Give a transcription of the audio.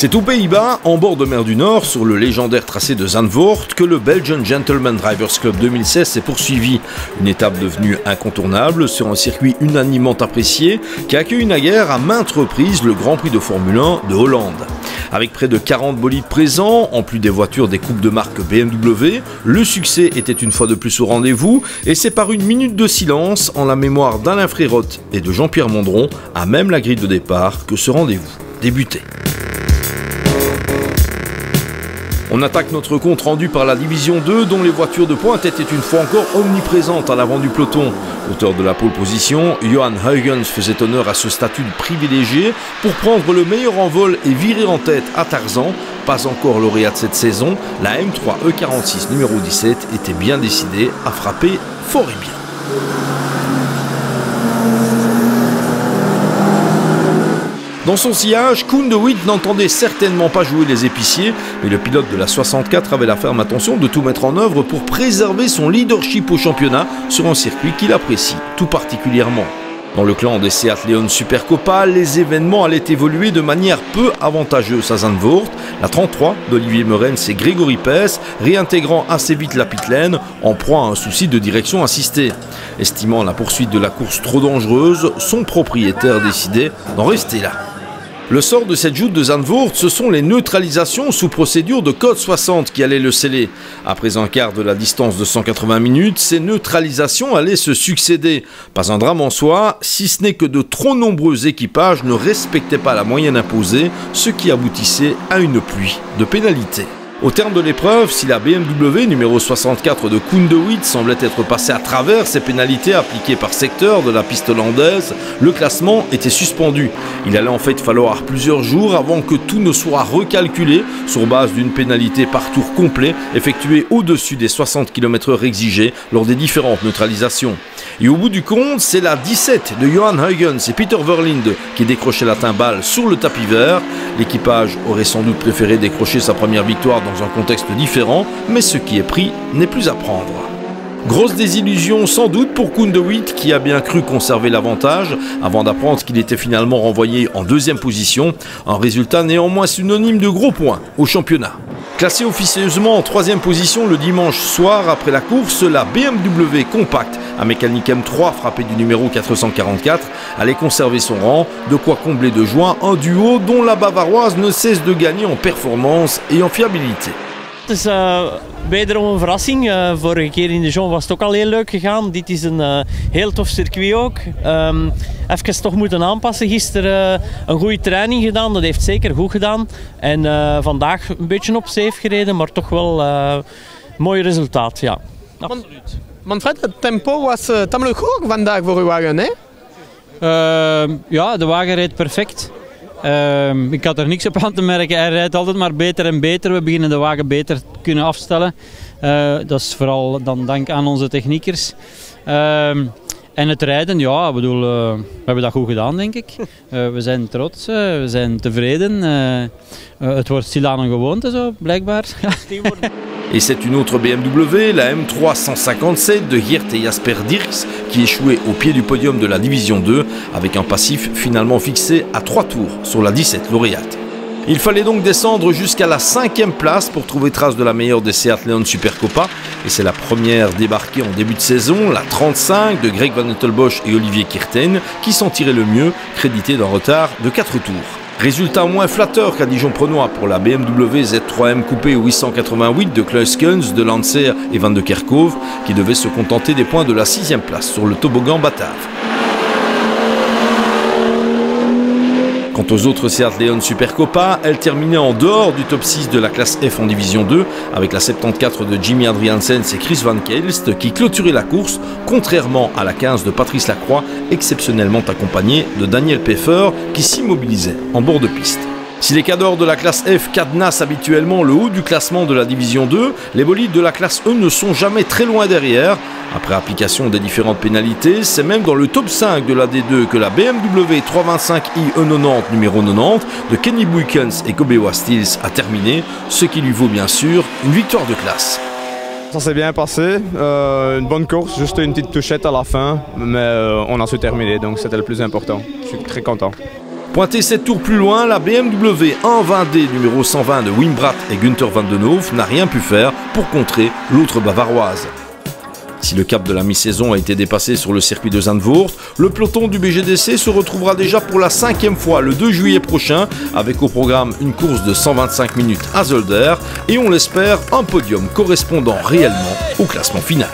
C'est aux Pays-Bas, en bord de mer du Nord, sur le légendaire tracé de Zandvoort, que le Belgian Gentleman Drivers Club 2016 s'est poursuivi. Une étape devenue incontournable sur un circuit unanimement apprécié qui a accueilli naguère à maintes reprises le Grand Prix de Formule 1 de Hollande. Avec près de 40 bolides présents, en plus des voitures des coupes de marque BMW, le succès était une fois de plus au rendez-vous et c'est par une minute de silence en la mémoire d'Alain Frérotte et de Jean-Pierre Mondron, à même la grille de départ, que ce rendez-vous débutait. On attaque notre compte rendu par la division 2 dont les voitures de pointe étaient une fois encore omniprésentes à l'avant du peloton. Auteur de la pole position, Johan Huygens faisait honneur à ce statut de privilégié pour prendre le meilleur envol et virer en tête à Tarzan. Pas encore lauréate cette saison, la M3 E46 numéro 17 était bien décidée à frapper fort et bien. Dans son sillage, Koen de Wit n'entendait certainement pas jouer les épiciers, mais le pilote de la 64 avait la ferme intention de tout mettre en œuvre pour préserver son leadership au championnat sur un circuit qu'il apprécie tout particulièrement. Dans le clan des Seat Leon Supercopa, les événements allaient évoluer de manière peu avantageuse à Zandvoort. La 33 d'Olivier Meurens et Grégory Pes réintégrant assez vite la pitlane en proie à un souci de direction assistée. Estimant la poursuite de la course trop dangereuse, son propriétaire décidait d'en rester là. Le sort de cette joute de Zandvoort, ce sont les neutralisations sous procédure de code 60 qui allaient le sceller. Après un quart de la distance de 180 minutes, ces neutralisations allaient se succéder. Pas un drame en soi, si ce n'est que de trop nombreux équipages ne respectaient pas la moyenne imposée, ce qui aboutissait à une pluie de pénalités. Au terme de l'épreuve, si la BMW numéro 64 de Koen de Wit semblait être passée à travers ces pénalités appliquées par secteur de la piste hollandaise, le classement était suspendu. Il allait en fait falloir plusieurs jours avant que tout ne soit recalculé sur base d'une pénalité par tour complet effectuée au-dessus des 60 km/h exigés lors des différentes neutralisations. Et au bout du compte, c'est la 17 de Johan Huygens et Peter Verlinde qui décrochaient la timbale sur le tapis vert. L'équipage aurait sans doute préféré décrocher sa première victoire dans un contexte différent, mais ce qui est pris n'est plus à prendre. Grosse désillusion sans doute pour Koen de Wit qui a bien cru conserver l'avantage avant d'apprendre qu'il était finalement renvoyé en deuxième position, un résultat néanmoins synonyme de gros points au championnat. Classé officieusement en troisième position le dimanche soir après la course, la BMW Compact à mécanique M3 frappée du numéro 444 allait conserver son rang, de quoi combler de joie un duo dont la Bavaroise ne cesse de gagner en performance et en fiabilité. Het is wederom een verrassing. Vorige keer in de Dijon was het ook al heel leuk gegaan. Dit is een heel tof circuit ook. Even toch moeten aanpassen. Gisteren een goede training gedaan, dat heeft zeker goed gedaan. En vandaag een beetje op safe gereden, maar toch wel een mooi resultaat. Ja. Absoluut. Manfred, het tempo was tamelijk hoog vandaag voor uw wagen, hè? Ja, de wagen rijdt perfect. Ik had er niks op aan te merken. Hij rijdt altijd maar beter en beter. We beginnen de wagen beter te kunnen afstellen. Dat is vooral dan dank aan onze techniekers. En het rijden, ja, ik bedoel, we hebben dat goed gedaan, denk ik. We zijn trots, we zijn tevreden. Het wordt stilaan een gewoonte, zo, blijkbaar. Et c'est une autre BMW, la M3 157 de Geert et Jasper Dirks, qui échouait au pied du podium de la division 2, avec un passif finalement fixé à 3 tours sur la 17 lauréate. Il fallait donc descendre jusqu'à la 5e place pour trouver trace de la meilleure des Seat Leon Supercopa, et c'est la première débarquée en début de saison, la 35 de Greg Van Ettelbosch et Olivier Kirten, qui s'en tirait le mieux, crédité d'un retard de 4 tours. Résultat moins flatteur qu'à Dijon-Prenois pour la BMW Z3M coupé 888 de Klaus Kunz, de Lancer et Van de Kerkhove, qui devait se contenter des points de la 6e place sur le toboggan batave. Quant aux autres Seat Leon Supercopa, elles terminaient en dehors du top 6 de la classe F en division 2, avec la 74 de Jimmy Adriansens et Chris Van Kelst qui clôturaient la course, contrairement à la 15 de Patrice Lacroix, exceptionnellement accompagné de Daniel Peffer qui s'immobilisait en bord de piste. Si les cadors de la classe F cadenassent habituellement le haut du classement de la division 2, les bolides de la classe E ne sont jamais très loin derrière. Après application des différentes pénalités, c'est même dans le top 5 de la D2 que la BMW 325i E90 numéro 90 de Kenny Buykens et Kobewa Stills a terminé, ce qui lui vaut bien sûr une victoire de classe. Ça s'est bien passé, une bonne course, juste une petite touchette à la fin, mais on a su terminer, donc c'était le plus important. Je suis très content. Pointé 7 tours plus loin, la BMW 120D numéro 120 de Wim Brate et Günther Van den Hoof n'a rien pu faire pour contrer l'autre bavaroise. Si le cap de la mi-saison a été dépassé sur le circuit de Zandvoort, le peloton du BGDC se retrouvera déjà pour la 5e fois le 2 juillet prochain, avec au programme une course de 125 minutes à Zolder et on l'espère un podium correspondant réellement au classement final.